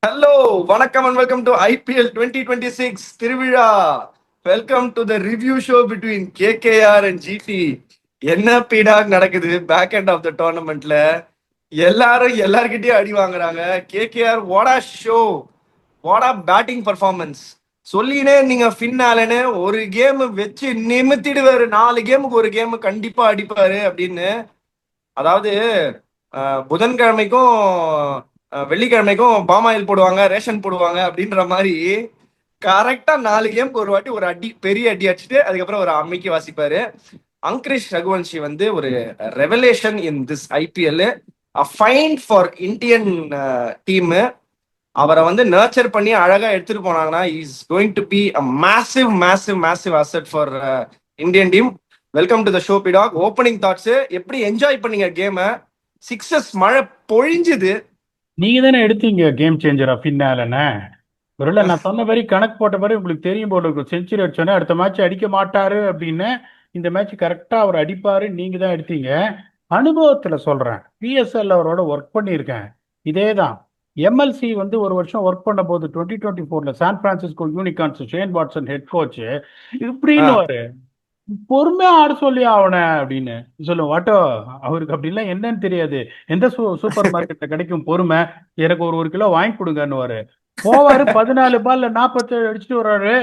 Hello, வணக்கம் and welcome to IPL 2026 திருவிழா. Welcome to the review show between KKR and GT. என்ன பீடா நடக்குது பேக் எண்ட் ஆஃப் த டோர்னமெண்ட்ல? எல்லாரும் எல்லார்கிட்டயும் அடி வாங்குறாங்க. கேகேஆர் வாடா ஷோ, வாடா பேட்டிங் பர்ஃபார்மன்ஸ். சொல்லினே நீங்க ஃபின்னாலன்னு ஒரு கேம் வச்சு நிமித்திடுவாரு. 4 கேமுக்கு ஒரு கேம் கண்டிப்பா அடிப்பாரு அப்படின்னு. அதாவது புதன்கிழமைக்கும் வெள்ளிக்கிழமைக்கும் பாமாயில் போடுவாங்க, ரேஷன் போடுவாங்க அப்படின்ற மாதிரி கரெக்டா 4 கேமுக்கு ஒரு வாட்டி ஒரு அடி, பெரிய அடி அடிச்சுட்டு அதுக்கப்புறம் ஒரு அம்மிக்கு வாசிப்பாரு. அங்கிரிஷ் ரகுவன்ஷி வந்து ஒரு revelation in this IPL, fine for Indian team. அவரை வந்து நர்ச்சர் பண்ணி அழகா எடுத்துட்டு போனாங்கன்னா is going to be a massive massive massive asset for Indian team. Welcome to the show PDogg. Opening thoughts, எப்படி என்ஜாய் பண்ணீங்க கேமை? சிக்ஸஸ் மழை பொழிஞ்சுது. நீங்க தானே எடுத்தீங்க கேம் சேஞ்சரா பின்னாலண்ணே. ஒருவேளை நான் சொன்ன மாதிரி கணக்கு போட்ட மாதிரி உங்களுக்கு தெரியும் போல இருக்கும். செஞ்சுரி அடிச்சோன்னே அடுத்த மேட்ச் அடிக்க மாட்டாரு அப்படின்னு. இந்த மேட்ச் கரெக்டா அவர் அடிப்பாரு, நீங்க தான் எடுத்தீங்க. அனுபவத்துல சொல்றேன், பிஎஸ்எல் அவரோட ஒர்க் பண்ணியிருக்கேன். இதே தான். எம்எல்சி வந்து ஒரு வருஷம் ஒர்க் பண்ண போது 2024 San Francisco Unicorns, Shane Watson head coach இப்படின்னு பொறுமையா ஆட சொல்லி அவனை அப்படின்னு சொல்லுவோம். வாட்டோ அவருக்கு அப்படிலாம் என்னன்னு தெரியாது. எந்த சூப்பர் மார்க்கெட்ல கிடைக்கும் பொறுமை? எனக்கு ஒரு 1 கிலோ வாங்கி கொடுங்கன்னு போவாரு. 14 பால்ல 47 அடிச்சுட்டு வர்றாரு.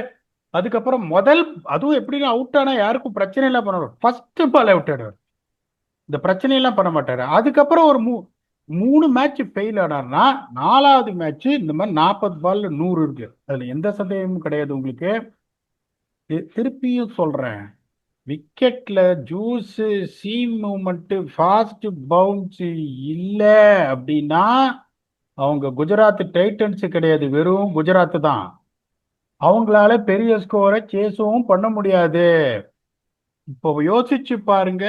அதுக்கப்புறம் அதுவும் எப்படின்னா அவுட் ஆனா யாருக்கும் பிரச்சனை எல்லாம் பண்ண ஃபர்ஸ்ட் பால் அவுட் ஆடுவார். இந்த பிரச்சனையெல்லாம் பண்ண மாட்டாரு. அதுக்கப்புறம் ஒரு 3 மேட்ச் ஃபெயில் ஆனார்னா 4வது மேட்ச் இந்த மாதிரி 40 பால்ல 100 இருக்கு. அதுல எந்த சந்தேகமும் கிடையாது உங்களுக்கு. திருப்பியும் சொல்றேன், விக்கெட்ல juice, seam movement, fast bounce இல்ல அப்படின்னா அவங்க குஜராத் டைட்டன்ஸ் கிடையாது, வெறும் குஜராத் தான். அவங்களால பெரிய ஸ்கோரை சேஸும் பண்ண முடியாது. இப்போ யோசிச்சு பாருங்க,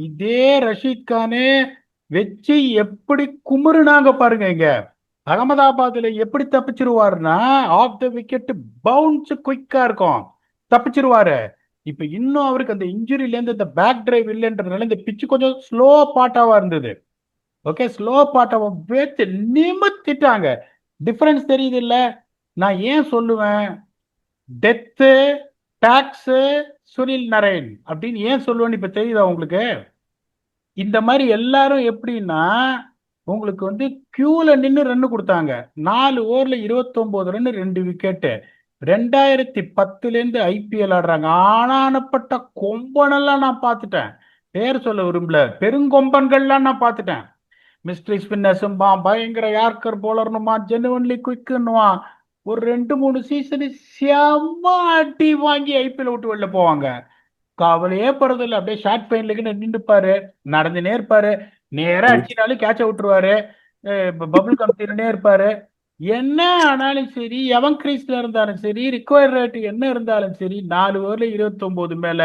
இதே ரஷீத் கானு வச்சு எப்படி குமுறுனாங்க பாருங்க. இங்க அகமதாபாத்ல எப்படி தப்பிச்சிருவாருன்னா, ஆஃப் த விக்கெட் பவுன்ஸ் குயிக்கா இருக்கும், தப்பிச்சிருவாரு. இப்ப இன்னும் அவருக்கு அந்த இன்ஜுரியில இருந்து இந்த பேக் டிரைவ் இல்லைன்றதுனால இந்த பிச்சு கொஞ்சம் ஸ்லோ பாட்டாவா இருந்தது. ஓகே, ஸ்லோ பாட்டாவா வேத்து நிமித்திட்டாங்க. டிஃபரன்ஸ் தெரியுது இல்ல? நான் ஏன் சொல்லுவேன் டெத்து, டாக்ஸ், சுனில் நரேன் அப்படின்னு ஏன் சொல்லுவேன்னு இப்ப தெரியுதா உங்களுக்கு? இந்த மாதிரி எல்லாரும் எப்படின்னா, உங்களுக்கு வந்து கியூல நின்று ரன் கொடுத்தாங்க. 4 ஓவர்ல 29 ரன், 2 விக்கெட்டு. 2010ல இருந்து ஐபிஎல் ஆடுறாங்க. ஆனானப்பட்ட கொம்பனெல்லாம் நான் பார்த்துட்டேன். பேர் சொல்ல விரும்பல, பெருங்கொம்பன்கள்லாம் நான் பார்த்துட்டேன். மிஸ்ட்ரி ஸ்பின்னர்ஸும்பா, பயங்கர யார்கர் போலர்னுமா, ஜெனுவன்லி குவிக்குன்னுவான். ஒரு 2 3 சீசனு செம்ம அடி வாங்கி ஐபிஎல் விட்டு வெளில போவாங்க. கவலையே போறதில்ல, அப்படியே ஷார்ட் பெயின்ல நின்றுப்பாரு, நடந்துனே இருப்பாரு. நேரா அடிச்சினாலும் கேட்ச விட்டுருவாரு. பபுள் கம் தீர்னே இருப்பாரு. என்ன ஆனாலும் சரி, எவன் கிரீஸ்ல இருந்தாலும் சரி, ரிக்வயர் ரேட் என்ன இருந்தாலும் சரி, 4 ஓவர்ல 29 மேல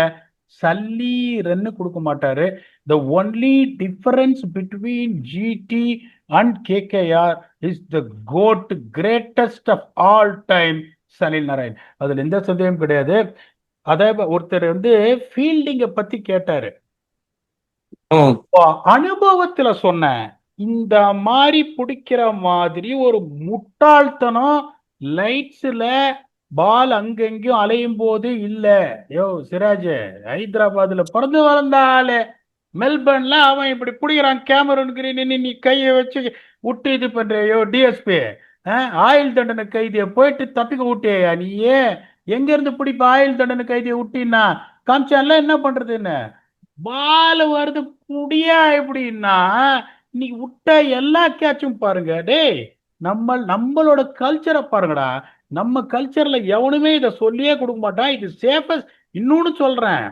சல்லி ரன்னு கொடுக்க மாட்டாரு. The only difference between GT and KKR is the goat, greatest of all time, Salil Narayan. அதுல எந்த சந்தேகமும் கிடையாது. அத ஒருத்தர் வந்து ஃபீல்டிங்க பத்தி கேட்டாரு. அனுபவத்துல சொன்னேன், இந்த மாதிரி பிடிக்கிற மாதிரி ஒரு முட்டாள்தனம் லைட்ஸ்ல பால் அங்கெங்கயும் அலையும் போது இல்ல. யோ சிராஜ், ஹைதராபாத்ல பிறந்து வளர்ந்தாலே, மெல்பர்ன்ல அவன் இப்படி பிடிக்கிறான், கேமரன் கிரீன் நீ கையை வச்சு விட்டு இது பண்றியோ டிஎஸ்பி, ஆயுள் தண்டனை கைதியை போயிட்டு தப்பிக்க விட்டியா நீயே? எங்க இருந்து பிடிப்ப ஆயுள் தண்டனை கைதியை விட்டின்னா? காமிச்சான்ல என்ன பண்றதுன்னு. பால் வருது புடியா எப்படின்னா, இன்னைக்கு விட்ட எல்லா கேட்சும் பாருங்க. டேய், நம்மளோட கல்ச்சரை பாருங்கடா. நம்ம கல்ச்சர்ல எவனுமே இதை சொல்லியே கொடுக்க மாட்டான். இது சேஃபஸ்ட். இன்னொன்னு சொல்றேன்,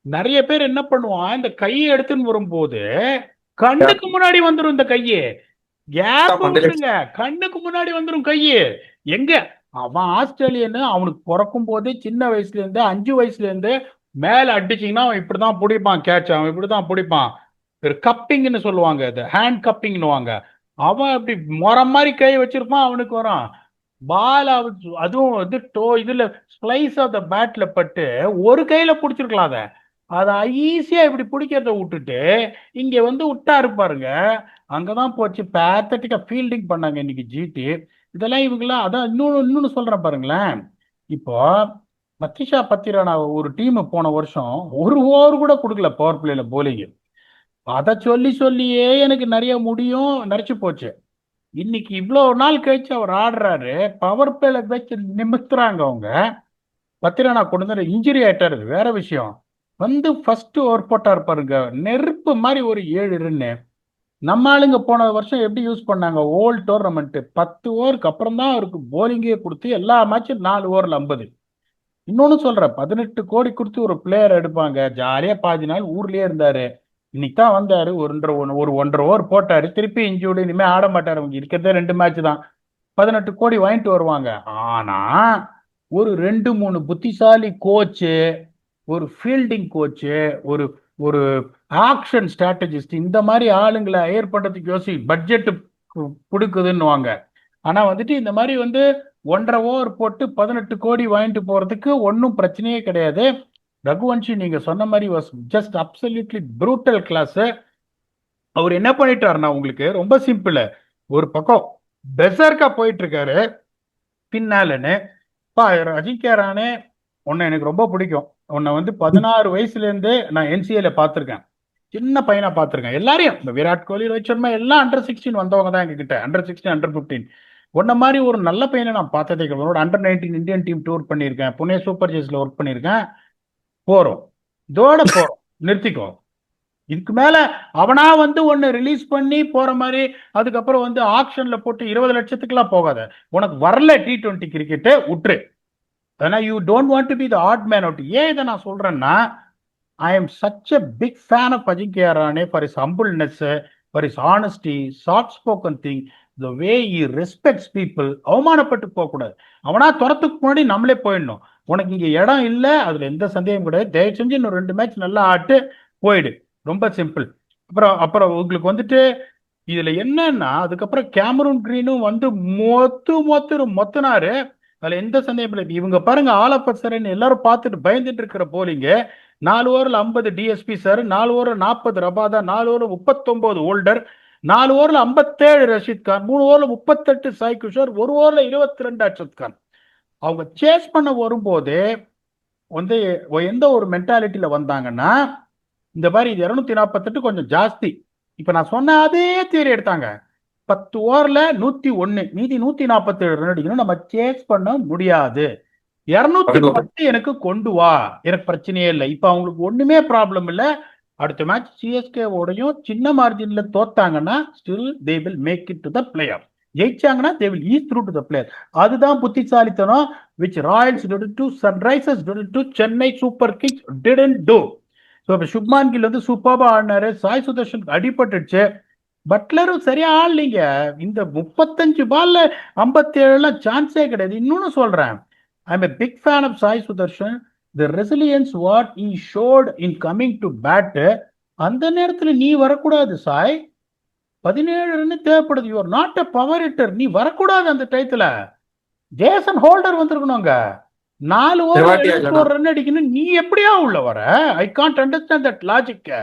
நிறைய பேர் என்ன பண்ணுவான், இந்த கையை எடுத்துன்னு வரும்போது கண்ணுக்கு முன்னாடி வந்துடும் இந்த கையை. கேப் விட்டுருங்க, கண்ணுக்கு முன்னாடி வந்துடும் கையை. எங்க அவன் ஆஸ்திரேலியன்னு, அவனுக்கு பிறக்கும் போதே சின்ன வயசுல இருந்து 5 வயசுல இருந்து மேல அடிச்சீங்கன்னா அவன் இப்படிதான் பிடிப்பான் கேட்ச், அவன் இப்படிதான் பிடிப்பான். கப்பிங்னு சொல்லுவாங்க, இது ஹேண்ட் கப்பிங்னுவாங்க. அவன் அப்படி முறை மாதிரி கை வச்சிருப்பான், அவனுக்கு வரும் பால். அதுவும் வந்து இதுல ஸ்லைஸ் ஆஃப் த பேட்ல பட்டு ஒரு கையில பிடிச்சிருக்கலாம். அதை ஈஸியா இப்படி பிடிக்கிறத விட்டுட்டு இங்க வந்து விட்டா இருப்பாருங்க. அங்கதான் போச்சு. பேத்தட்டிக்கா ஃபீல்டிங் பண்ணாங்க இன்னைக்கு ஜிடி. இதெல்லாம் இவங்கெல்லாம் அதான் இன்னொன்னு சொல்றேன் பாருங்களேன். இப்போ மத்திஷா பத்திரானா ஒரு டீம் போன வருஷம் ஒரு ஓவர் கூட கொடுக்கல பவர் பிளேல போலிங். அதை சொல்லி சொல்லியே எனக்கு நிறைய முடியும் நரைச்சு போச்சு. இன்னைக்கு இவ்வளவு நாள் கழிச்சு அவர் ஆடுறாரு, பவர் பிளேல வச்சு நிமித்துறாங்க அவங்க. பத்திரானா கொண்டு வந்து இன்ஜுரி ஆயிட்டாரு, அது வேற விஷயம். வந்து ஃபர்ஸ்ட் ஓவர் போட்டார் பாருங்க, நெருப்பு மாதிரி ஒரு 7 ரன்னு. நம்ம ஆளுங்க போன வருஷம் எப்படி யூஸ் பண்ணாங்க, ஓல்ட் டோர்னமெண்ட் 10 ஓவருக்கு அப்புறம் தான் அவருக்கு போலிங்கே கொடுத்து எல்லா மேட்சும் 4 ஓவர்ல 50. இன்னொன்னு சொல்றேன், 18 கோடி கொடுத்து ஒரு பிளேயர் எடுப்பாங்க, ஜாலியா பாதி நாள் ஊர்லயே இருந்தாரு. இன்னைக்கு தான் வந்தாரு, ஒரு 1.5 ஓவர் போட்டாரு, திருப்பி இன்ஜூர்டு, இனிமே ஆட மாட்டாரு. அவங்க இருக்கிறதே 2 மேட்ச் தான். 18 கோடி வாங்கிட்டு வருவாங்க. ஆனா ஒரு 2-3 புத்திசாலி கோச்சு, ஒரு ஃபீல்டிங் கோச்சு, ஒரு ஒரு ஆக்ஷன் ஸ்ட்ராட்டஜிஸ்ட், இந்த மாதிரி ஆளுங்களை ஹையர் பண்றதுக்கு பட்ஜெட் கொடுக்குதுன்னுவாங்க. ஆனா வந்துட்டு இந்த மாதிரி வந்து 1.5 ஓவர் போட்டு 18 கோடி வாங்கிட்டு போறதுக்கு ஒன்றும் பிரச்சனையே கிடையாது. ரகுவன்ஷி நீங்க சொன்ன மாதிரி was just absolutely brutal class. அவர் என்ன பண்ணிட்டாருன்னா, உங்களுக்கு ரொம்ப சிம்பிள். ஒரு பக்கம் பெசர்க்கா போயிட்டு இருக்காரு பின்னாலன்னு. அஜிங்கியா ராணே, உன்னை எனக்கு ரொம்ப பிடிக்கும். உன்னை வந்து 16 வயசுல இருந்து நான் என்சிஏல பார்த்துருக்கேன், சின்ன பையனா பார்த்துருக்கேன். எல்லாரையும், இந்த விராட் கோலி, ரோஹித் சர்மா எல்லாம் அண்டர் 16 வந்தவங்க தான் எங்ககிட்ட, அண்டர் 16 அண்டர் 15. உன்ன மாதிரி ஒரு நல்ல பையனை நான் பார்த்ததே கிடையாது. அண்டர் 19 இந்தியன் டீம் டூர் பண்ணியிருக்கேன், புனே சூப்பர் ஜெயிஸ்ல ஒர்க் பண்ணியிருக்கேன். போறோம், இதோட போறோம், நிறுத்திக்கோ. இதுக்கு மேல அவனா வந்து ஒன்னு ரிலீஸ் பண்ணி போற மாதிரி அதுக்கப்புறம் வந்து ஆக்ஷன்ல போட்டு 20 லட்சத்துக்குலாம் போகாத. உனக்கு வரல T20 கிரிக்கெட்டு, விட்டுரு. ஆனா you don't want to be the odd man out. ஏன் இதை நான் சொல்றேன்னா, I am such a big fan of Ajinkya Rahane for his humbleness, for his honesty, soft spoken thing, the way he respects people. அவமானப்பட்டு போகக்கூடாது. அவனா துரத்துக்கு முன்னாடி நம்மளே போயிடணும். உனக்கு இங்க இடம் இல்லை, அதுல எந்த சந்தேகம் கிடையாது. தயவு செஞ்சு இன்னும் 2 மேட்ச் நல்லா ஆட்டு, போயிடு. ரொம்ப சிம்பிள். அப்புறம் அப்புறம் உங்களுக்கு வந்துட்டு இதுல என்னன்னா, அதுக்கப்புறம் கேமரூன் கிரீனும் வந்து மொத்துனாரு. அதுல எந்த சந்தேகம் இல்லை. இவங்க பாருங்க, ஆலப்பசரன் எல்லாரும் பார்த்துட்டு பயந்துட்டு இருக்கிற போலிங்க. 4 ஓவர்ல 50 டிஎஸ்பி சார், 4 ஓவர்ல 40 ரபாதா, 4 ஓவர்ல 39 ஓல்டர், 4 ஓவர்ல 57 ரஷீத் கான், 3 ஓவர்ல 38 சாய் கிஷோர், 1 ஓவர்ல 22 அர்ஷத் கான். அவங்க சேஸ் பண்ண வரும்போது வந்து எந்த ஒரு மென்டாலிட்டியில வந்தாங்கன்னா, இந்த மாதிரி இது 248 கொஞ்சம் ஜாஸ்தி. இப்ப நான் சொன்ன அதே தியரி எடுத்தாங்க. 10 ஓவர்ல 101, மீதி 147 ரன் அடிக்கணும். நம்ம சேஸ் பண்ண முடியாது. 210 எனக்கு கொண்டு வா, எனக்கு பிரச்சனையே இல்லை. இப்ப அவங்களுக்கு ஒண்ணுமே ப்ராப்ளம் இல்லை. அடுத்த மேட்ச் சிஎஸ்கே ஓடையும் சின்ன மார்ஜின்ல தோத்தாங்கன்னா still they will make it to the play off. ஜெயிச்சாங்கன்னா they will ease through to the play. அதுதான் புத்திசாலித்தனம், which Royals did it to, Sunrisers did it to, Chennai Super Kings didn't do. So இப்போ Shubman kill வந்து சூப்பராக ஆடினாரு, சாய் சுதர்ஷன் அடிபட்டுச்சு, பட்லரும் சரியா ஆடலீங்க. இந்த 35 பால்ல 57 சான்ஸே கிடையாது. இன்னொன்னு சொல்றேன், I am a big fan of Sai Sudharshan. the resilience what he showed in coming to bat, அந்த நேரத்துல நீ வரக்கூடாது சாய். 17 ரன் தேவைப்படுது. You are not a power hitter, நீ வரக்கூடாது அந்த டயத்துல. ஜேசன் ஹோல்டர் வந்திருக்கணுங்க. 4 ஓவர் 71 ரன் அடிக்கணும், நீ எப்படியா உள்ள வர? I can't understand that logic.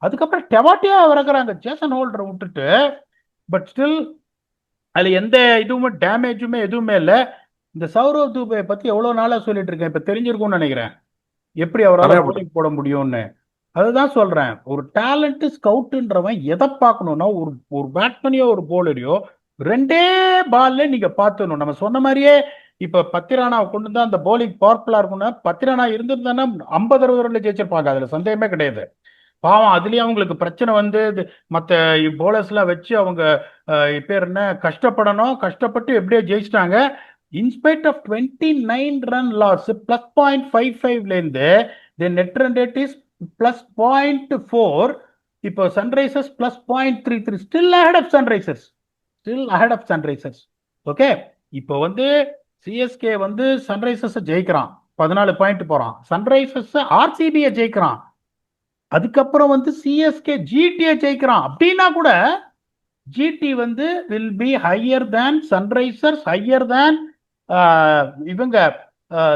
அதுக்கப்புறம் டெவாட்டியா வரக்குறாங்க ஜேசன் ஹோல்டரை விட்டுட்டு. பட் ஸ்டில் அதுல எந்த இதுவுமே டேமேஜுமே எதுவுமே இல்லை. இந்த சௌரவ் தூபே பத்தி எவ்வளவு நாளா சொல்லிட்டு இருக்கேன், இப்ப தெரிஞ்சிருக்கும்னு நினைக்கிறேன் எப்படி அவரால் bowling போட முடியும்னு. அதுதான் சொல்றேன், ஒரு டேலண்ட் ஸ்கவுட்ன்றவன் எதை பார்க்கணும்னா, ஒரு ஒரு பேட்ஸ்மேனையோ ஒரு போலரையோ 2 பால்ல நீங்க பார்த்துடணும். நம்ம சொன்ன மாதிரியே இப்ப பத்திரானாவை கொண்டு தான் அந்த bowling பவர்ஃபுல்லா இருக்கும்னா, பத்திரானா இருந்திருந்தானா 50-60 ரன்ல ஜெயிச்சிருப்பாங்க, அதுல சந்தேகமே கிடையாது. பாவம் அதுலயும் அவங்களுக்கு பிரச்சனை வந்து மற்ற போலர்ஸ் எல்லாம் வச்சு அவங்க பேர் என்ன கஷ்டப்படணும், கஷ்டப்பட்டு எப்படியோ ஜெயிச்சிட்டாங்க. இன்ஸ்பைட் ஆஃப் 29 ரன் லாஸ், +0.55ல இருந்து நெட் ரன் ரேட் இஸ் +0.4. இப்போ Sunrisers +0.33, still ahead of Sunrisers. Okay, இப்போ வந்து சிஎஸ்கே வந்து சன்ரைசர்ஸ் ஜெயிக்கிறான், 14 பாயிண்ட் போறான். சன்ரைசர்ஸ் ஆர்சிபியை ஜெயிக்கிறான், அதுக்கப்புறம் வந்து சிஎஸ்கே ஜிடியை ஜெயிக்கிறான். அப்படின்னா கூட ஜிடி வந்து will be higher than Sunrisers, higher than இவங்க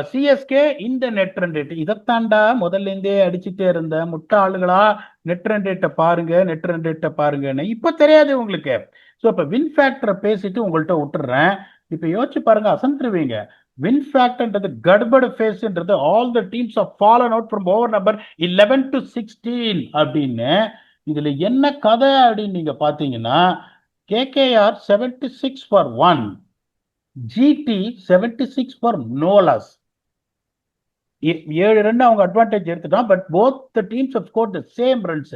சிஎஸ்கே இந்த நெட் ரன் ரேட். இதைத்தாண்டா முதல்ல இருந்தே அடிச்சுட்டே இருந்த முட்டாளுகளா, நெட் ரன் ரேட்டை பாருங்கன்னு. இப்ப தெரியாது உங்களுக்கு. ஸோ இப்போ வின் ஃபேக்டரை பேசிட்டு உங்கள்கிட்ட விட்டுறேன். இப்ப யோசிச்சு பாருங்க, அசந்துருவீங்க. வின் ஃபேக்டர்ன்றது கட்பட் ஃபேஸ்ன்றது all the teams of fallen out from over number 11 to 16 அப்படின்னு. இதுல என்ன கதை அப்படின்னு நீங்க பாத்தீங்கன்னா, KKR 76 for 1, GT 76 for no loss. 7 run அவங்க அட்வான்டேஜ் எடுத்துட்டான். But both the teams have scored the same runs.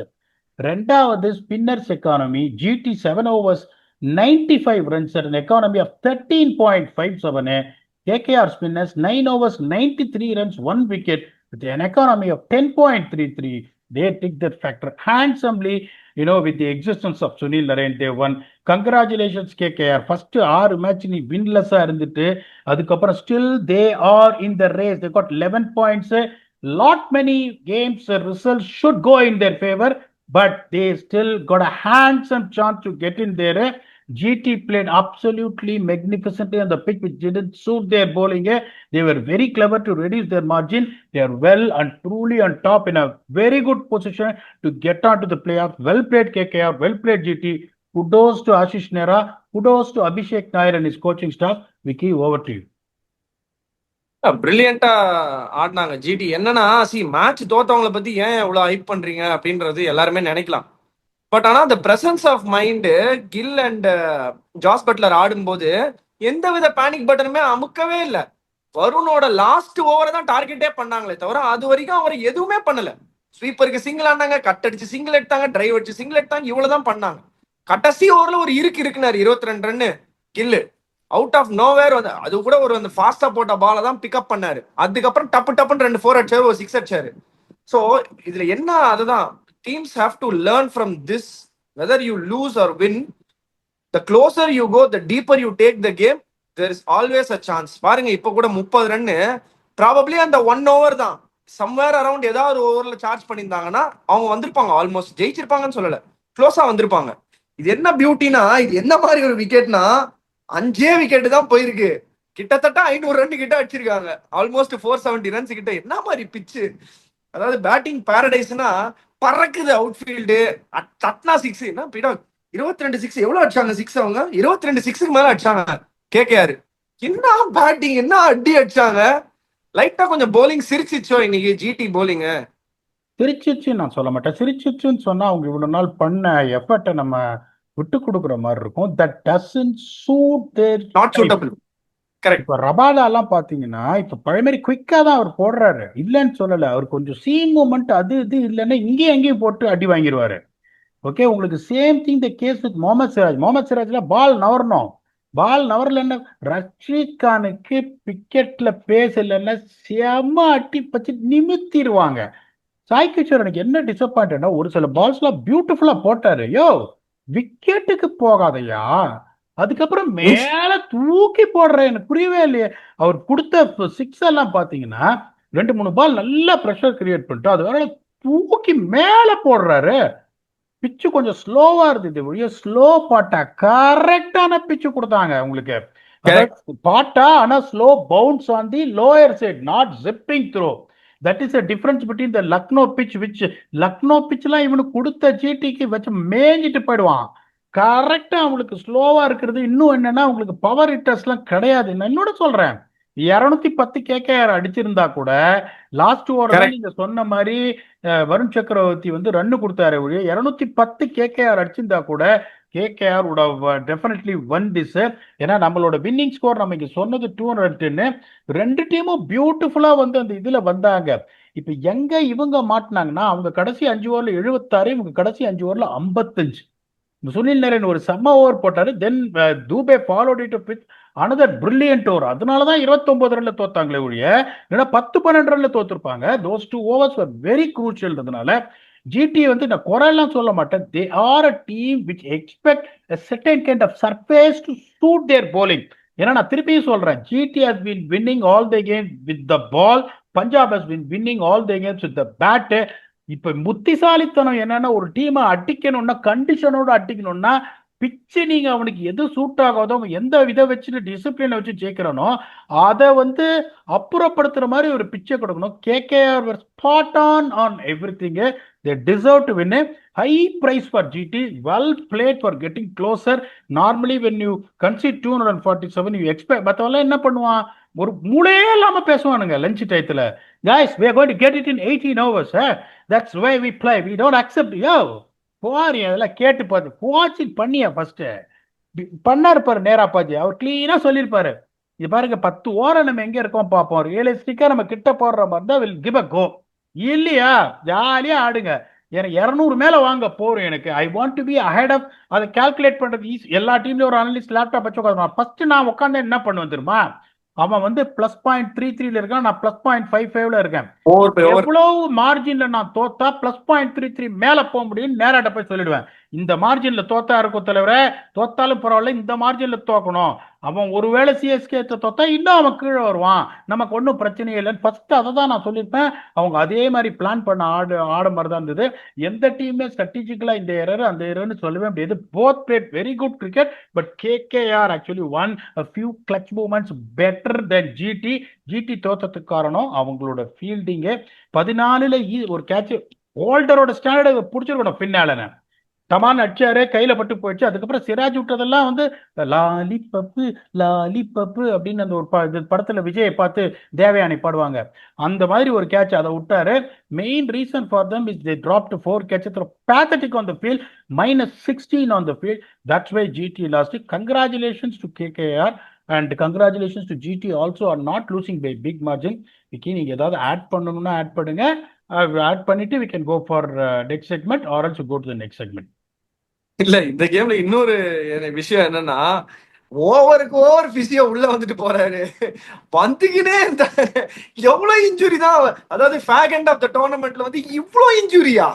ரெண்டாவது spinners economy, GT 7 overs 95 runs at an economy of 13.57. KKR spinners 9 overs 93 runs, 1 wicket with an economy of 10.33. They tick that factor handsomely, with the existence of Sunil Narine. They won. Congratulations KKR. First 6 match நீ winless-ஆ இருந்துட்டு அதுக்கப்புறம் still they are in the race. They got 11 points. Lot many games results should go in their favor, but they still got a handsome chance to get in there. GT played absolutely magnificently on the pitch, which didn't suit their bowling. They were very clever to reduce their margin. They are well and truly on top, in a very good position to get on to the playoffs. Well played KKR, well played GT. Kudos to Ashish Nehra, kudos to Abhishek Nair and his coaching staff. Vicky, over to you. பிரில்லியண்டா ஆடினாங்க GT. என்னன்னா match தோத்தவங்களை பத்தி ஏன் இவ்வளவு hype பண்றீங்க அப்படின்றது எல்லாருமே நினைக்கலாம். But ஆனா அந்த presence of mind Gill and Jos Buttler ஆடும்போது எந்தவித பேனிக் பட்டனுமே அமுக்கவே இல்லை. வருணோட லாஸ்ட் ஓவரை தான் டார்கெட்டே பண்ணாங்களே தவிர அது வரைக்கும் அவர் எதுவுமே பண்ணல. ஸ்வீப்பருக்கு சிங்கிள் ஆனாங்க, கட் அடிச்சு சிங்கிள் எடுத்தாங்க, டிரைவ் அடிச்சு சிங்கிள் எடுத்தாங்க, இவ்வளவுதான் பண்ணாங்க. கடைசி ஓவர்ல ஒரு இருக்குனாரு 22 run Gill out of nowhere வந்து. அது கூட ஒரு அந்த ஃபாஸ்டா போட்ட பாலை தான் பிக்அப் பண்ணாரு. அதுக்கப்புறம் டப்புன்னு 2 4 அடிச்சாரு, ஒரு 6 அடிச்சாரு. ஸோ இதுல என்ன, அதுதான் teams have to learn from this. Whether you lose or win, the closer you go, the deeper you take the game, there is always a chance. பாருங்க இப்போ கூட 30 ரன்னு ப்ராபப்ளி அந்த 1 over தான். சம்வேர் அரௌண்ட் ஏதாவது ஓவர்ல charge பண்ணியிருந்தாங்கன்னா அவங்க வந்திருப்பாங்க, ஆல்மோஸ்ட் ஜெயிச்சிருப்பாங்கன்னு சொல்லல, க்ளோஸா வந்திருப்பாங்க. இது என்ன பியூட்டினா, இது என்ன மாதிரி ஒரு விக்கெட்னா 5 விக்கெட் தான் போயிருக்கு. கிட்டத்தட்ட 500 ரன் கிட்ட அடிச்சிருக்காங்க, ஆல்மோஸ்ட் 470 ரன்ஸ் கிட்ட. என்ன மாதிரி பிச்சு, அதாவது பேட்டிங் பாரடைஸ்னா பறக்குது அவுட்ஃபீல்டு. தட்னா 6 என்ன பீடா 22 6 எவ்வளவு அடிச்சாங்க? 6 அவங்க 22 6க்கு மேல அடிச்சாங்க கேகேஆர். என்ன பேட்டிங், என்ன அடி அடிச்சாங்க. லைட்டா கொஞ்சம் போலிங் சிரிச்சிச்சோ இன்னைக்கு ஜிடி போலிங். சிரிச்சிச்சு நான் சொல்ல மாட்டேன். சிரிச்சிச்சுன்னு சொன்னா அவங்க இவ்வளவு நாள் பண்ண எஃபர்ட்டை நம்ம விட்டு கொடுக்குற மாதிரி இருக்கும். That doesn't suit there, not suitable. Correct. இப்ப ரபாடா எல்லாம் பாத்தீங்கன்னா இப்ப பழைய குவிக்கா தான் அவர் போடுறாரு, இல்லைன்னு சொல்லல. அவர் கொஞ்சம் சீன் மூமெண்ட் அது இது இல்லைன்னா இங்கேயும் எங்கேயும் போட்டு அடி வாங்கிடுவாரு. ஓகே, உங்களுக்கு same thing the case with Mohammed Siraj. Mohammed சிராஜ்ல பால் நவரணும், பால் நவரலன்னா ரஷீத் கானுக்கு பிக்கெட்ல பேஸ் இல்லைன்னா செம அட்டி பச்சு நிமித்திடுவாங்க. சாய் கிஷோர் எனக்கு என்ன டிசப்பாயிண்டா, ஒரு சில பால்ஸ் எல்லாம் பியூட்டிஃபுல்லா போட்டாரு. யோ விக்கெட்டுக்கு போகாதையா, அதுக்கப்புறம் மேல தூக்கி போடுற, எனக்கு புரியவே இல்லையே. அவர் கொடுத்த 6 எல்லாம் பாத்தீங்கன்னா 2-3 பால் நல்லா ப்ரெஷர் கிரியேட் பண்ணிட்டு அதனால தூக்கி மேல போடுறாரு. பிச்சு கொஞ்சம் ஸ்லோவா இருந்தது, ஸ்லோ பாட்டா கரெக்டான பிச்சு கொடுத்தாங்க உங்களுக்கு. பாட்டா ஆனா slow bounce on the lower side, not zipping through. That is a difference between the Lucknow pitch, which Lucknow பிச்லாம் இவனுக்கு கொடுத்த ஜிடிக்கு வச்சு மேஞ்சிட்டு போயிடுவான். கரெக்டா அவங்களுக்கு ஸ்லோவா இருக்கிறது. இன்னும் என்னன்னா உங்களுக்கு பவர் ஹிட்டர்ஸ் எல்லாம் கிடையாது. நான் இன்னொன்னு சொல்றேன், 210 கேகேஆர் அடிச்சிருந்தா கூட லாஸ்ட் ஓவர் நீங்க சொன்ன மாதிரி வருண் சக்கரவர்த்தி வந்து ரன்னு கொடுத்தாரு. 210 கேகேஆர் அடிச்சிருந்தா கூட KKR would have definitely won this. ஏன்னா நம்மளோட வின்னிங் ஸ்கோர் நம்ம இங்க சொன்னது 210. ரெண்டு டீமும் பியூட்டிஃபுல்லா வந்து அந்த இதுல வந்தாங்க. இப்ப எங்க இவங்க மாட்டினாங்கன்னா, அவங்க கடைசி 5 ஓவர்ல 76, இவங்க கடைசி 5 ஓவர்ல 55. சுனில் நரேன் ஒரு செம்ம ஓவர் போட்டாரு. Then Dube followed it with another brilliant over. அதனாலதான் 29 ரன்ல தோத்தாங்களே ஒழிய, இல்லைன்னா 10-12 ரன்ல தோத்துருப்பாங்க. those 2 overs were very crucial. GT வந்து நான் குறையெல்லாம் சொல்ல மாட்டேன். they are a team which expect a certain kind of surface to suit their bowling. ஏன்னா நான் திருப்பியும் சொல்றேன், GT has been winning all the games with the ball, Punjab has been winning all the games with the bat. இப்ப புத்திசாலித்தனம் என்னன்னா, ஒரு டீமை அடிக்கணும்னா கண்டிஷனோட அடிக்கணும்னா பிச்சு நீங்க அவனுக்கு எது சூட் ஆகாதோ, அவன் எந்த இதை வச்சுட்டு டிசிப்ளினை வச்சு ஜெயிக்கிறானோ அதை வந்து அப்புறப்படுத்துற மாதிரி ஒரு பிச்சை கொடுக்கணும். KKR spot on everything. they deserve to win a high price for GT. well played for getting closer. normally when you concede 247 you expect, மத்தவெல்லாம் என்ன பண்ணுவான், ஒரு மூளையே இல்லாம பேசுவானுங்க லஞ்ச் டயத்துல. guys we are going to get it in 18 hours. that's the way we play. we don't accept. yo போவாரு அதெல்லாம் கேட்டு பார்த்து போச்சு பண்ணியா ஃபர்ஸ்ட் பண்ணாரு பாரு நேராப்பாஜி. அவர் கிளீனா சொல்லியிருப்பாரு, இது பாருங்க 10 ஓரம் நம்ம எங்க இருக்கோம் பார்ப்போம், ரியலிஸ்டிக்கா நம்ம கிட்ட போடுற மாதிரி தான் வில் கிவ் அ கோ. இல்லையா ஜாலியா ஆடுங்க, எனக்கு 200 மேல வாங்க போறோம், எனக்கு I want to be ahead of. அதை கால்குலேட் பண்றது ஈஸி. எல்லா டீம்லயும் ஒரு அனலிஸ்ட் லேப்டாப் வச்சு உட்காந்து ஃபர்ஸ்ட் நான் உட்காந்து என்ன பண்ணுவேன் தெரியுமா, அவன் வந்து +0.33 இருக்கான், நான் +0.55 இருக்கேன், எவ்வளவு மார்ஜின்ல நான் தோத்தா +0.33 மேல போக முடியும் நேராட்ட போய் சொல்லிடுவேன். இந்த மார்ஜின்ல தோத்தா இருக்கும் தலைவரே, தோத்தாலும் பரவாயில்ல இந்த மார்ஜின்ல தோக்கணும். அவன் ஒருவேளை சிஎஸ்கே தோத்தா இன்னும் அவன் கீழே வருவான், நமக்கு ஒன்றும் பிரச்சனையே இல்லைன்னு ஃபர்ஸ்ட் அதை தான் நான் சொல்லியிருப்பேன். அவங்க அதே மாதிரி பிளான் பண்ண ஆட மாதிரி தான் இருந்தது. எந்த டீமே ஸ்ட்ராட்டஜிக்கலா இந்த எரர் அந்த எரர்னு சொல்லவே முடியாது. Both played very good cricket, but KKR actually won a few clutch movements better than GT. GT தோத்ததுக்கு காரணம் அவங்களோட ஃபீல்டிங்கு. 14ல ஒரு கேட்ச் ஹோல்டரோட ஸ்டாண்டர்டு பிடிச்சிருக்கணும் பின்னால. தமான் அடிச்சாரு, கையில பட்டு போயிடுச்சு. அதுக்கப்புறம் சிராஜ் விட்டதெல்லாம் வந்து லாலி பப்பு லாலி பப்பு அப்படின்னு அந்த ஒரு படத்துல விஜயை பார்த்து தேவயானி பாடுவாங்க, அந்த மாதிரி ஒரு கேட்ச் அதை விட்டாரு. Main reason for them is they dropped 4 catches pathetic on the field, -16 on the field. that's why GT lost. congratulations to KKR and congratulations to GT also are not losing by big margin. Vicky நீங்க ஏதாவது add பண்ணணும்னா add பண்ணுங்க. Add பண்ணிட்டு we can go for next segment or else go to the next segment. இல்ல இந்த கேம்ல இன்னொரு விஷயம் என்னன்னா, ஓவருக்கு ஓவர் பிசியோ உள்ள வந்துட்டு போறாரு, பந்துக்கினே இருந்தாரு. எவ்வளவு இன்ஜுரி தான், அதாவது ஃபேக் எண்ட் ஆஃப் த டோர்னமெண்ட்ல வந்து இவ்வளவு இன்ஜுரியா,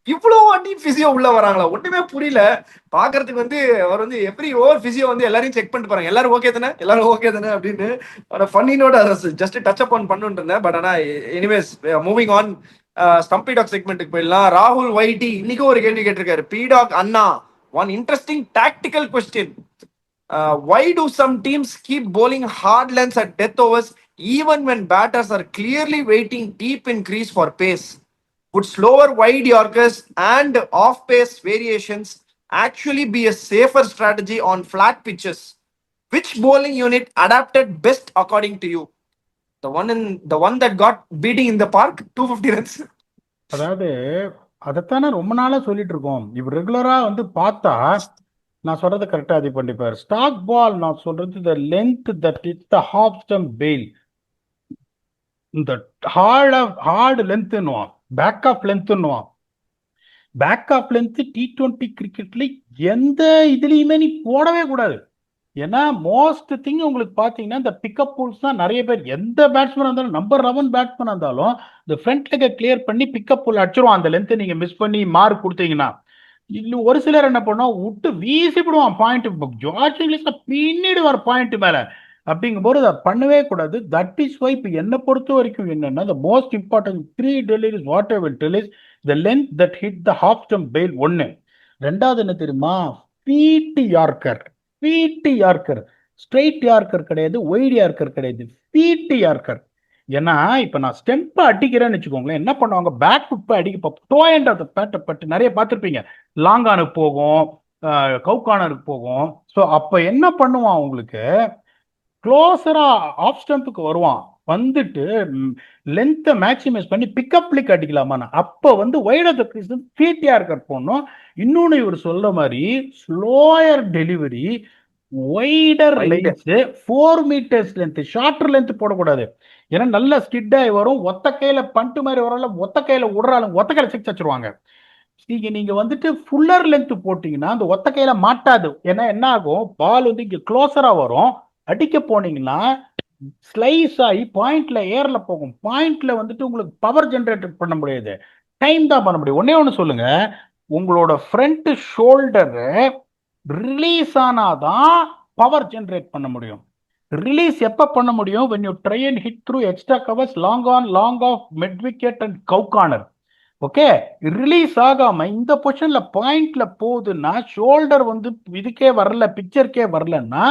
இவ்வளவு வாட்டி பிசியோ உள்ள வராங்களா, ஒண்ணுமே புரியல. பாக்குறதுக்கு வந்து அவர் வந்து எவ்ரி ஓவர் பிசியோ வந்து எல்லாரையும் செக் பண்ணிட்டு போறாங்க, எல்லாரும் ஓகே தானே எல்லாரும் ஓகே தானே அப்படின்னு. ஃபன்னினோட ஜஸ்ட் டச் அப் ஆன் பண்ணிட்டு இருந்தேன். பட் ஆனா anyways moving on, stumpy talk செக்மெண்ட்டுக்கு போயிடலாம். ராகுல் வைடி இன்னைக்கு ஒரு கேள்வி கேட்டிருக்காரு. பீடாக் அண்ணா, one interesting tactical question. why do some teams keep bowling hard lengths at death overs even when batters are clearly waiting deep in crease for pace? Would slower wide Yorkers and off-pace variations actually be a safer strategy on flat pitches? Which bowling unit adapted best according to you? The one that got beating in the park, 250 runs. அதாவது அதைத்தானே ரொம்ப நாளா சொல்லிட்டு இருக்கோம். இவர் ரெகுலரா வந்து பார்த்தா நான் சொல்றது கரெக்டா அது பண்ணிப்பாரு. ஸ்டாக் பால் நான் சொல்றது the length that is the half stump bail, இந்த ஹார்ட் லென்த்னுவான், பேக் ஆஃப் லென்த்னுவான். பேக் ஆஃப் லென்த் T20 கிரிக்கெட்ல எந்த இதுலயுமே நீ போடவே கூடாது. ஏன்னா மோஸ்ட் திங் உங்களுக்கு பார்த்தீங்கன்னா இந்த பிக்கப் பூல்ஸ் தான் நிறைய பேர், எந்த பேட்ஸ்மேன் இருந்தாலும் நம்பர் 11 பேட்ஸ்மேன் இருந்தாலும் இந்த ஃப்ரண்ட் லெக்கை கிளியர் பண்ணி பிக்கப் பூல் அடிச்சிருவான். அந்த லென்த்தை நீங்க மிஸ் பண்ணி மார்க் கொடுத்தீங்கன்னா, இன்னும் ஒரு சிலர் என்ன பண்ணுவோம், விட்டு வீசிவிடுவான் பாயிண்ட். ஜார்ஜ் இங்கிலீஷ்ல பின்னிடுவார் பாயிண்ட் மேல. அப்படிங்கும்போது அதை பண்ணவே கூடாது. தட் இஸ் வை இப்போ என்னை பொறுத்த வரைக்கும் என்னன்னா, the most important 3 drill is what I will tell is the length that hit the half stump bail. ஒன்னு. ரெண்டாவது என்ன தெரியுமா, feet yorker. Feet yorker, straight yorker கிடையாது, ஒயிட் யார்க்கர் கிடையாது, ஃபீட் யார்க்கர். ஏன்னா இப்ப நான் ஸ்டெம்பை அடிக்கிறேன்னு வச்சுக்கோங்களேன், என்ன பண்ணுவாங்க, பேக் ஃபுட் அடிக்க டோ எண்ட் ஆஃப் த பேட்டை பட்டு நிறைய பார்த்துருப்பீங்க, லாங்கானுக்கு போகும், கவுகானருக்கு போகும். ஸோ அப்ப என்ன பண்ணுவான், உங்களுக்கு க்ளோஸரா ஆஃப் ஸ்டம்புக்கு வருவான், வந்துட்டு லென்த்தை மேக்சிமைஸ் பண்ணி பிக்கப் பிளிக் அடிக்கலாமா, அப்போ வந்து wide of the crease feet yorker போடணும். இன்னொன்னு இவர் சொல்ற மாதிரி slower delivery, wider length, 4 meters length, shorter length போடக்கூடாது. ஏன்னா நல்ல ஸ்கிட் ஆகி வரும், ஒத்த கையில பண்ட்டு மாதிரி வரல, ஒத்த கையில விடுறாலும் ஒத்த கையில சிக்ஸ் வச்சிருவாங்க. நீங்க வந்துட்டு ஃபுல்லர் லென்த் போட்டீங்கன்னா அந்த ஒத்த கையில மாட்டாது. ஏன்னா என்ன ஆகும், பால் வந்து இங்க க்ளோஸரா வரும், அடிக்க போனீங்கன்னா ஸ்லைஸ் ஆகி பாயிண்ட்ல ஏர்ல போகும். பாயிண்ட்ல வந்துட்டு உங்களுக்கு பவர் ஜென்ரேட் பண்ண முடியாது, டைம் தான் பண்ண முடியும். ஒன்னே ஒன்று சொல்லுங்க, உங்களோட ஃப்ரண்ட் ஷோல்டர் ரிலீஸ் ஆனாதான் பவர் ஜென்ரேட் பண்ண முடியும். ரிலீஸ் எப்ப பண்ண முடியும், when you try and hit through extra covers, long on, long off, mid wicket and cow corner. Okay, release ஆகாம இந்த பொசிஷன்ல பாயிண்ட்ல போகுதுன்னா, ஷோல்டர் வந்து இதுக்கே வரல, பிக்சருக்கே வரலன்னா,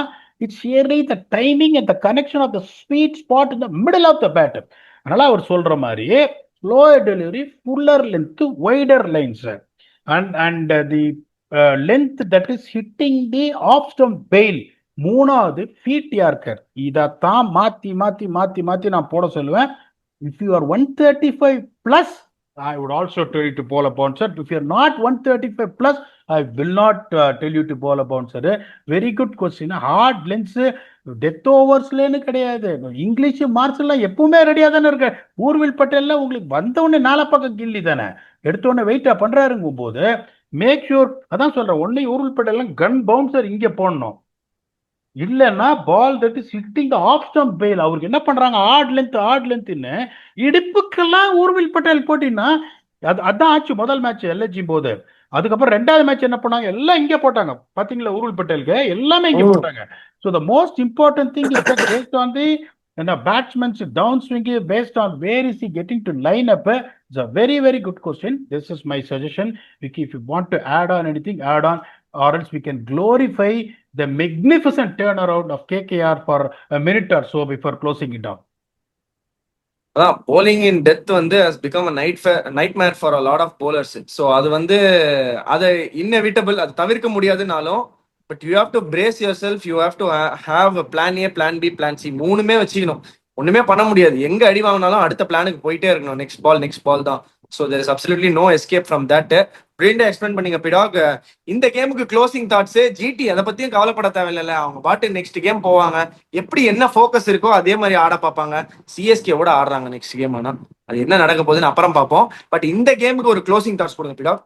it's really the timing and the connection of the sweet spot in the middle of the bat. அதனால அவர் சொல்ற மாதிரி slower delivery, fuller length, wider lines and the length that is hitting the off stump bail. மூணாவது feet yorker. இதைத்தான் மாத்தி மாத்தி மாத்தி மாத்தி நான் போட சொல்லுவேன். If you are 135 plus, I would also tell you to bowl a bouncer. If you're not 135 plus, I will not tell you to bowl a bouncer. Very good question. Hard lens, death ஓவர்ஸ்லன்னு கிடையாது. English marks எல்லாம் எப்பவுமே ரெடியா தானே இருக்கு. ஊர்வில் பட்டேல்ல உங்களுக்கு வந்த உடனே நாலா பக்கம் கில்லி தானே, எடுத்த உடனே வெயிட்டா பண்றாருங்கும் போது மேக் ஷூர். அதான் சொல்றேன், only Urvil Patel can bouncer இங்க போடணும். இல்லைன்னா ball that is hitting the off stump bail. அவருக்கு என்ன பண்றாங்க, ஆட் லென்த்னு இடுப்புக்கெல்லாம் ஊர்வில் பட்டேல் போட்டின்னா அதான் ஆச்சு முதல் மேட்ச் எல்எஸ்ஜி போது. அதுக்கப்புறம் ரெண்டாவது மேட்ச் என்ன பண்ணாங்க, எல்லாம் இங்கே போட்டாங்க. பாத்தீங்களா, ஊர்வில் பட்டேலுக்கு எல்லாமே இங்கே போட்டாங்க. So the most important thing is that based on the batsman's down swing, based on where is he getting to line up. It's a very very good question. This is my suggestion. Vicky, if you want to add on anything, add on, or else we can glorify the magnificent turnaround of KKR for a minute or so before closing it down. அதான் polling இன் death வந்து has become a nightmare for a lot of bowlers. So அது வந்து அதை inevitable, அது தவிர்க்க முடியாதுனாலும், but you have to brace yourself. You have to have plan A, plan B, plan C, மூணுமே வச்சுக்கணும். ஒண்ணுமே பண்ண முடியாது. எங்க அடி வாங்கினாலும் அடுத்த பிளானுக்கு போயிட்டே இருக்கணும். நெக்ஸ்ட் பால் தான். So there is absolutely no escape from that. பிரிண்டா எக்ஸ்பிளைன் பண்ணீங்க பிடாக். இந்த கேமுக்கு க்ளோசிங் தாட்ஸ், ஜிடி அதை பத்தியும் கவலைப்பட தேவையில்லை. அவங்க பாட்டு நெக்ஸ்ட் கேம் போவாங்க. எப்படி என்ன ஃபோக்கஸ் இருக்கோ அதே மாதிரி ஆட பார்ப்பாங்க. சிஎஸ்கேவோட ஆடுறாங்க நெக்ஸ்ட் கேம். ஆனா அது என்ன நடக்க போகுதுன்னு அப்புறம் பார்ப்போம். பட் இந்த கேமுக்கு ஒரு க்ளோசிங் தாட்ஸ் கொடுங்க பிடாக்.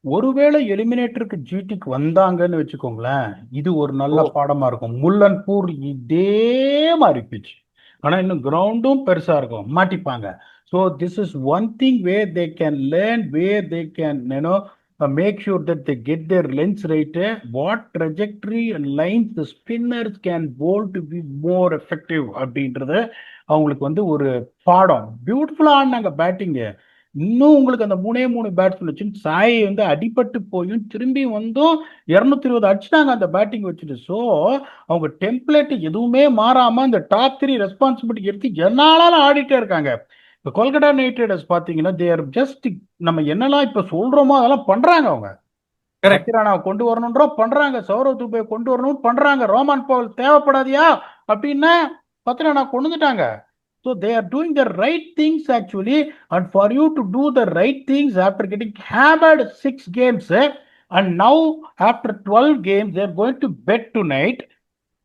ஒருவேளை எலிமினேட்டருக்கு ஜிடிக்கு வந்தாங்கன்னு வச்சுக்கோங்களேன், இது ஒரு நல்ல பாடமா இருக்கும். முல்லன்பூர் இதே மாதிரி பிச், ஆனா இன்னும் கிரவுண்டும் பெருசா இருக்கும், மாட்டிப்பாங்க. So this is one thing where they can learn, where they can make sure that they get their lens right. What trajectory and lines the spinners can bowl to be more effective அப்படின்றது அவங்களுக்கு வந்து ஒரு பாடம். பியூட்டிஃபுல்லா ஆடினாங்க batting. இன்னும் உங்களுக்கு அந்த மூணு பேட்ஸ்மேன் வச்சு சாயை வந்து அடிபட்டு போயும் திரும்பி வந்தும் 220 அடிச்சிட்டாங்க அந்த பேட்டிங் வச்சுட்டு. ஸோ அவங்க டெம்ப்ளேட் எதுவுமே மாறாம அந்த டாப் 3 ரெஸ்பான்சிபிலிட்டி எடுத்து என்னாலும் ஆடிட்டே இருக்காங்க. இப்போ கொல்கட்டா நைட் ரைடர்ஸ் பார்த்தீங்கன்னா, தேர் ஜஸ்ட் நம்ம என்னெல்லாம் இப்போ சொல்றோமோ அதெல்லாம் பண்றாங்க. அவங்க ரக்கிரானாவை கொண்டு வரணுன்றோம் பண்றாங்க, சௌரவ் துபே கொண்டு வரணும் பண்றாங்க, ரோமான் பவுல் தேவைப்படாதியா அப்படின்னா பத்திரனா கொண்டு வந்துட்டாங்க. So they are doing the right things actually, and for you to do the right things after getting hammered 6 games, and now after 12 games they are going to bet tonight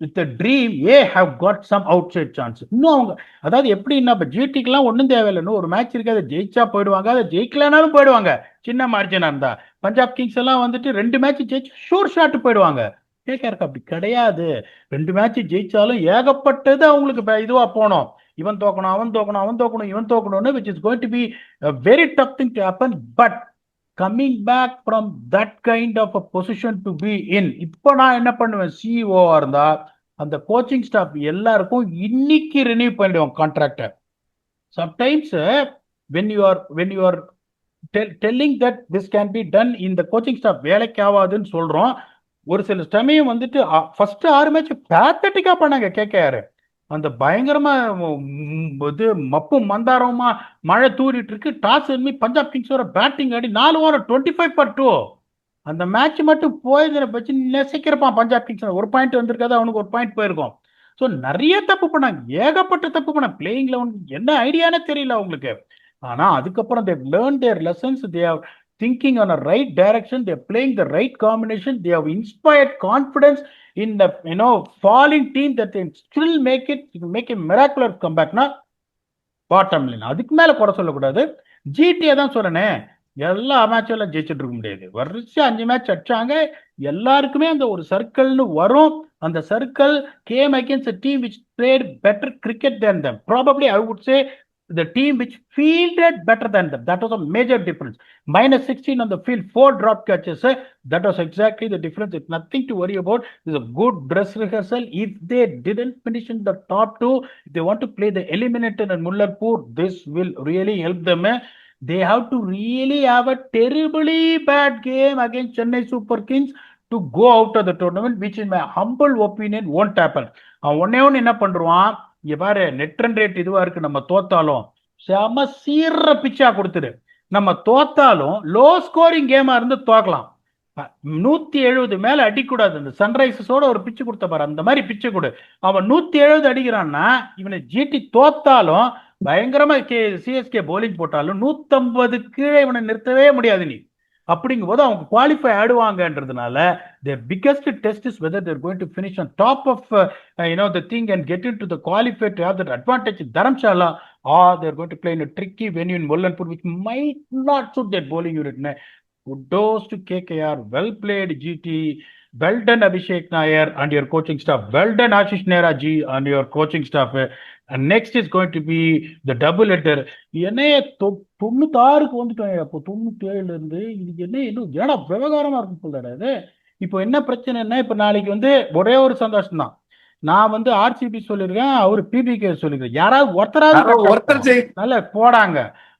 with the dream have got some outside chance. இன்னும் அவங்க அதாவது எப்படின்னா, இப்போ ஜிடிக்கெல்லாம் ஒன்றும் தேவையில்லைன்னு ஒரு match இருக்கு, அதை ஜெயிச்சா போயிடுவாங்க, அதை ஜெயிக்கலனாலும் போயிடுவாங்க. சின்ன மார்ஜினா இருந்தா பஞ்சாப் கிங்ஸ் எல்லாம் வந்துட்டு 2 மேட்ச் ஜெயிச்சு ஷூர் ஷாட் போயிடுவாங்க. கேகேஆருக்கு அப்படி கிடையாது. 2 மேட்ச் ஜெயிச்சாலும் ஏகப்பட்டது அவங்களுக்கு இதுவா போனோம். இவன் தோக்கணும், அவன் தோக்கணும், அவன் தோக்கணும், இவன் தோக்கணும்னு, which is going to be a very tough thing to happen. But coming back from that kind of a position to be in, இப்போ நான் என்ன பண்ணுவேன், சிஇஓ இருந்தா அந்த கோச்சிங் ஸ்டாஃப் எல்லாருக்கும் இன்னைக்கு ரினியூ பண்ணிடுவோம் கான்ட்ராக்டை. Sometimes when you are telling that this can be done in the coaching staff, வேலைக்கு ஆகாதுன்னு சொல்றோம். ஒரு சில சமயம் வந்துட்டு ஃபர்ஸ்ட் 6 மேட்ச் பேத்தட்டிக்கா பண்ணாங்க கேகேஆர். அந்த பயங்கரமா இது மப்பு மந்தாரமா மழை தூரிட்டு இருக்கு, டாஸ் எதுவுமே பஞ்சாப் கிங்ஸோட பேட்டிங் ஆடி 4 ஓவர் 25/2. அந்த மேட்ச் மட்டும் போயதை வச்சு நெசைக்கிறப்பான் பஞ்சாப் கிங்ஸ். ஒரு பாயிண்ட் வந்திருக்காது, அவனுக்கு ஒரு பாயிண்ட் போயிருக்கும். ஸோ நிறைய தப்பு பண்ணாங்க, ஏகப்பட்ட தப்பு பண்ணாங்க. பிளேயிங் லெவன் என்ன ஐடியானே தெரியல அவங்களுக்கு. ஆனா அதுக்கப்புறம் they learned their lessons, they are thinking on a right direction, they are playing the right combination, they have inspired confidence in the falling team that they still make a miraculous comeback. Bottom line அதுக்கு மேல குறை சொல்லக்கூடாது. ஜிடியை தான் சொல்றேனே, எல்லா மேட்சும் ஜெயிச்சுட்டு இருக்க முடியாது. வரிசை 5 மேட்ச் அடிச்சாங்க. எல்லாருக்குமே அந்த ஒரு சர்க்கிள்னு வரும். அந்த circle game against a team which played better cricket than them. Probably I would say the team which fielded better than them. That was a major difference. -16 on the field, 4 drop catches. That was exactly the difference. It's nothing to worry about. It's a good dress rehearsal. If they didn't finish in the top 2, if they want to play the eliminator and Mullarpur, this will really help them. they have to really have a terribly bad game against Chennai Super Kings to go out of the tournament, which in my humble opinion won't happen. அவன் ஒன்னே ஒன்று என்ன பண்ணுவான், இங்க பாரு net run rate இதுவா இருக்கு, நம்ம தோத்தாலும் செம சீர பிச்சா கொடுத்துரு, நம்ம தோத்தாலும் லோ ஸ்கோரிங் கேமா இருந்து தோக்கலாம். 170 மேல அடிக்கூடாது. இந்த சன்ரைசஸோட ஒரு பிச்சு கொடுத்த பாரு, அந்த மாதிரி பிச்சு கொடு. அவன் 170 அடிக்கிறான்னா இவனை ஜிடி தோத்தாலும் பயங்கரமா சிஎஸ்கே போலிங் போட்டாலும் 150 கீழே இவனை நிறுத்தவே முடியாது நீ. அப்படிங்கும் போது அவங்க qualify ஆடுவாங்கன்றதுனால their biggest test is whether they're going to finish on top of the thing and get into the qualifier to have that advantage in Dharamshala, or they're going to play in a tricky venue in Mollanpur which might not suit their bowling unit. Kudos to KKR. Well played, GT. Well done, Abhishek Nair and your coaching staff. Well done, Ashish Nehra ji and your coaching staff. And next is going to be the double header. என்னைய 96க்கு வந்துட்டோம். அப்போ 97ல இருந்து இது என்னடா விவகாரமா இருக்கும் போலடா இது. இப்போ என்ன பிரச்சனைன்னா, இப்போ நாளைக்கு ஒரே ஒரு சந்தோஷம் தான். நான் ஆர்சிபி சொல்லியிருக்கேன், அவரு பிபிகே சொல்லியிருக்கேன். யாராவது ஒருத்தராவது நல்ல போடாங்க.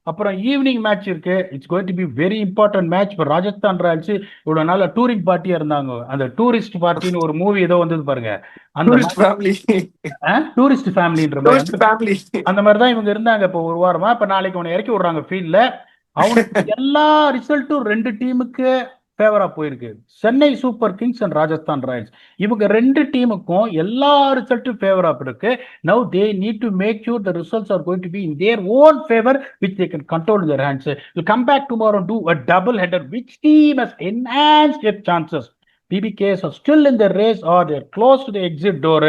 அப்புறம் ஈவினிங் மேட்ச் இருக்கு. It's going to be very important match. இப்போ ராஜஸ்தான் ராயல்ஸ் இவ்வளவு நாள் டூரிங் பார்ட்டியா இருந்தாங்க. அந்த டூரிஸ்ட் பார்ட்டின்னு ஒரு மூவி ஏதோ வந்தது பாருங்க, அந்த டூரிஸ்ட் ஃபேமிலின்ற மாதிரி அந்த மாதிரி தான் இவங்க இருந்தாங்க இப்போ ஒரு வாரமா. இப்ப நாளைக்கு அவனை இறக்கி விடுறாங்க ஃபீல்ட்ல. அவனுக்கு எல்லா ரிசல்ட்டும் 2 டீமுக்கு ஃபேவரா போயிருக்கு. Chennai Super Kings and Rajasthan Royals, இவங்க 2 டீமுக்கும் எல்லா ரிசல்ட்டும் ஃபேவரா இருக்கு. Now they need to make sure the results are going to be in their own favour which they can control in their hands. We'll come back tomorrow and do a double header. Which team has enhanced their chances? PBKs are still in the race or they're close to the exit door.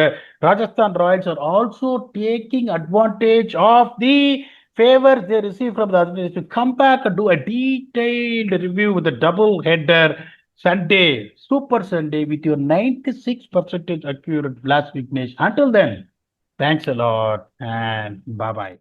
Rajasthan Royals are also taking advantage of the favors they receive from the other. To come back and do a detailed review with a double header Sunday, Super Sunday, with your 96% accurate last week. Until then, thanks a lot and bye-bye.